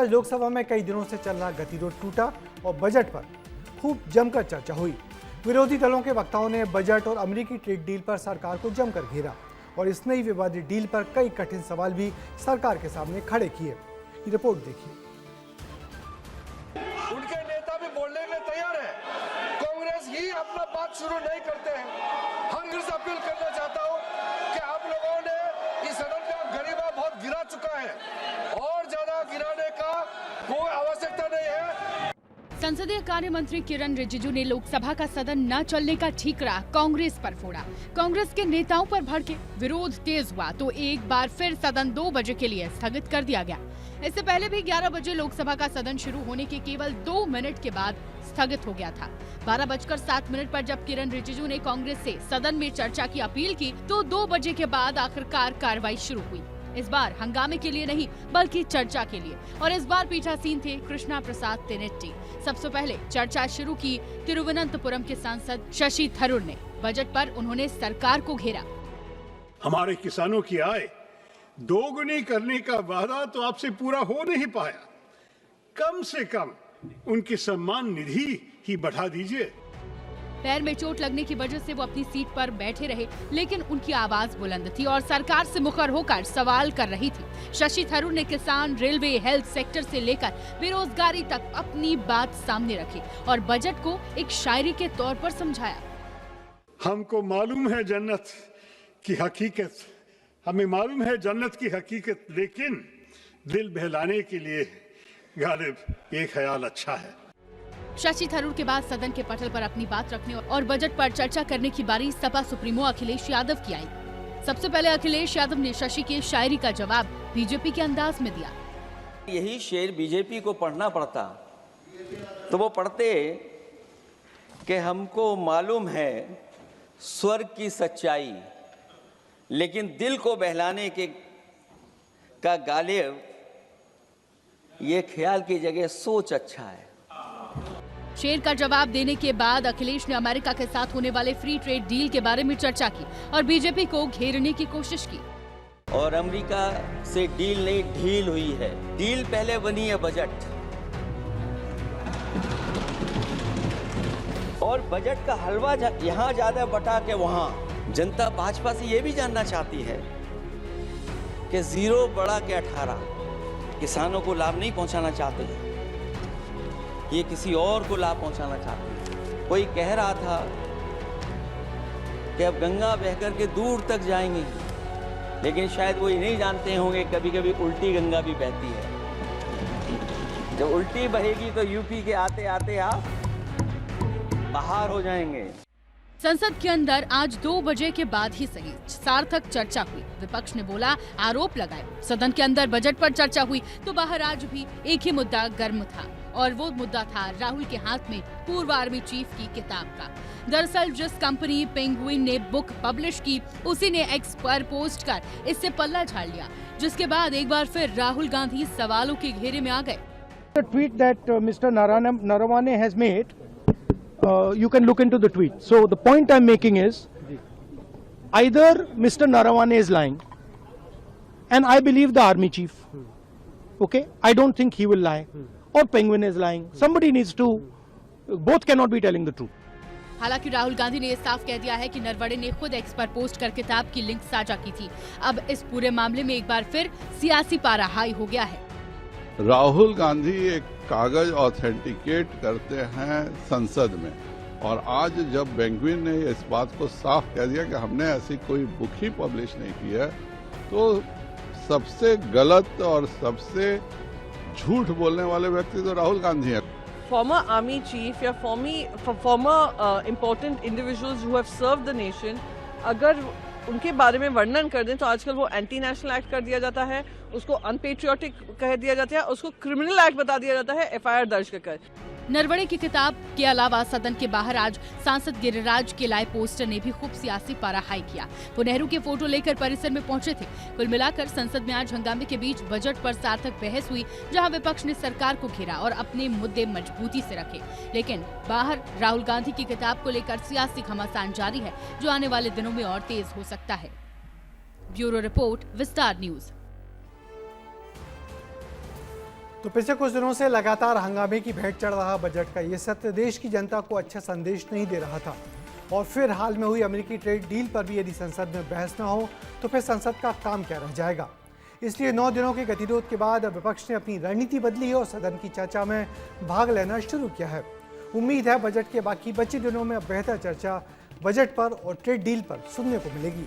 आज लोकसभा में कई दिनों से चल रहा गतिरोध टूटा और बजट पर खूब जमकर चर्चा हुई। विरोधी दलों के वक्ताओं ने बजट और अमेरिकी ट्रेड डील पर सरकार को जमकर घेरा और इस नई विवादित डील पर कई कठिन सवाल भी सरकार के सामने खड़े किए। ये रिपोर्ट देखिए। उनके नेता भी बोलने में तैयार है, कांग्रेस ही अपना बात शुरू नहीं करते हैं। हम फिर से अपील करना चाहता हूं कि आप लोगों ने इस सदन का गरिमा बहुत गिरा चुका है और ज्यादा गिराने का कोई आवश्यकता नहीं है। संसदीय कार्य मंत्री किरण रिजिजू ने लोकसभा का सदन न चलने का ठीकरा कांग्रेस पर फोड़ा। कांग्रेस के नेताओं पर भड़के, विरोध तेज हुआ तो एक बार फिर सदन 2 बजे के लिए स्थगित कर दिया गया। इससे पहले भी 11 बजे लोकसभा का सदन शुरू होने के केवल 2 मिनट के बाद स्थगित हो गया था। 12:07 पर जब किरण रिजिजू ने कांग्रेस से सदन में चर्चा की अपील की तो 2 बजे के बाद आखिरकार कार्रवाई शुरू हुई। इस बार हंगामे के लिए नहीं बल्कि चर्चा के लिए, और इस बार पीठासीन थे कृष्णा प्रसाद तेनेट्टी। सबसे पहले चर्चा शुरू की तिरुवनंतपुरम के सांसद शशि थरूर ने। बजट पर उन्होंने सरकार को घेरा। हमारे किसानों की आय दोगुनी करने का वादा तो आपसे पूरा हो नहीं पाया। कम से कम उनकी सम्मान निधि ही बढ़ा दीजिए। पैर में चोट लगने की वजह से वो अपनी सीट पर बैठे रहे, लेकिन उनकी आवाज बुलंद थी और सरकार से मुखर होकर सवाल कर रही थी। शशि थरूर ने किसान, रेलवे, हेल्थ सेक्टर से लेकर बेरोजगारी तक अपनी बात सामने रखी और बजट को एक शायरी के तौर पर समझाया। हमको मालूम है जन्नत की हकीकत, हमें मालूम है जन्नत की हकीकत, लेकिन दिल बहलाने के लिए गालिब ये ख्याल अच्छा है। शशि थरूर के बाद सदन के पटल पर अपनी बात रखने और बजट पर चर्चा करने की बारी सपा सुप्रीमो अखिलेश यादव की आई। सबसे पहले अखिलेश यादव ने शशि की शायरी का जवाब बीजेपी के अंदाज में दिया। यही शेर बीजेपी को पढ़ना पड़ता तो वो पढ़ते कि हमको मालूम है स्वर्ग की सच्चाई, लेकिन दिल को बहलाने का गालिब ये ख्याल की जगह सोच अच्छा है। शेर का जवाब देने के बाद अखिलेश ने अमेरिका के साथ होने वाले फ्री ट्रेड डील के बारे में चर्चा की और बीजेपी को घेरने की कोशिश की। और अमेरिका से डील नहीं ढील हुई है, डील पहले बनी है बजट। और बजट का हलवा यहाँ ज्यादा बटा के वहाँ। जनता भाजपा से ये भी जानना चाहती है कि 0 बढ़ा के 18 किसानों को लाभ नहीं पहुंचाना चाहते हैं, ये किसी और को लाभ पहुंचाना चाहते हैं। कोई कह रहा था कि अब गंगा बहकर के दूर तक जाएंगे, लेकिन शायद वो ये नहीं जानते होंगे कभी कभी उल्टी गंगा भी बहती है। जब उल्टी बहेगी तो यूपी के आते आते आप बाहर हो जाएंगे। संसद के अंदर आज 2 बजे के बाद ही सही सार्थक चर्चा हुई। विपक्ष ने बोला, आरोप लगाए। सदन के अंदर बजट पर चर्चा हुई तो बाहर आज भी एक ही मुद्दा गर्म था और वो मुद्दा था राहुल के हाथ में पूर्व आर्मी चीफ की किताब का। दरअसल जिस कंपनी पेंगुइन ने बुक पब्लिश की उसी ने एक्स पर पोस्ट कर इससे पल्ला झाड़ लिया, जिसके बाद एक बार फिर राहुल गांधी सवालों के घेरे में आ गए। The tweet that Mr. Narawane has made, you can look into the tweet. So the point I'm making is, either Mr. Narawane is lying, and I believe the army chief. Okay, I don't think he will lie, or Penguin is lying. Somebody needs to. Both cannot be telling the truth. हालांकि राहुल गांधी ने साफ कह दिया है कि नरवणे ने खुद x पर पोस्ट कर किताब की लिंक साझा की थी। अब इस पूरे मामले में एक बार फिर सियासी पारा हाई हो गया है। राहुल गांधी एक कागज ऑथेंटिकेट करते हैं संसद में, और आज जब पेंगुइन ने इस बात को साफ कह दिया कि हमने ऐसी कोई बुक ही पब्लिश नहीं की है, तो सबसे गलत और सबसे झूठ बोलने वाले व्यक्ति तो राहुल गांधी हैं। Former army chief या former important individuals who have served the nation, अगर उनके बारे में वर्णन कर दें तो आजकल वो एंटी नेशनल एक्ट कर दिया जाता है, उसको अनपेट्रियोटिक कह दिया जाता है, उसको क्रिमिनल एक्ट बता दिया जाता है FIR दर्ज कर। नरवणे की किताब के अलावा सदन के बाहर आज सांसद गिरिराज के लाए पोस्टर ने भी खूब सियासी पारा हाई किया। वो नेहरू के फोटो लेकर परिसर में पहुंचे थे। कुल मिलाकर संसद में आज हंगामे के बीच बजट पर सार्थक बहस हुई, जहां विपक्ष ने सरकार को घेरा और अपने मुद्दे मजबूती से रखे। लेकिन बाहर राहुल गांधी की किताब को लेकर सियासी घमासान जारी है, जो आने वाले दिनों में और तेज हो सकता है। ब्यूरो रिपोर्ट, विस्तार न्यूज। तो पिछले कुछ दिनों से लगातार हंगामे की भेंट चढ़ रहा बजट का ये सत्र देश की जनता को अच्छा संदेश नहीं दे रहा था। और फिर हाल में हुई अमेरिकी ट्रेड डील पर भी यदि संसद में बहस न हो तो फिर संसद का काम क्या रह जाएगा। इसलिए 9 दिनों के गतिरोध के बाद अब विपक्ष ने अपनी रणनीति बदली है और सदन की चर्चा में भाग लेना शुरू किया है। उम्मीद है बजट के बाकी बचे दिनों में अब बेहतर चर्चा बजट पर और ट्रेड डील पर सुनने को मिलेगी।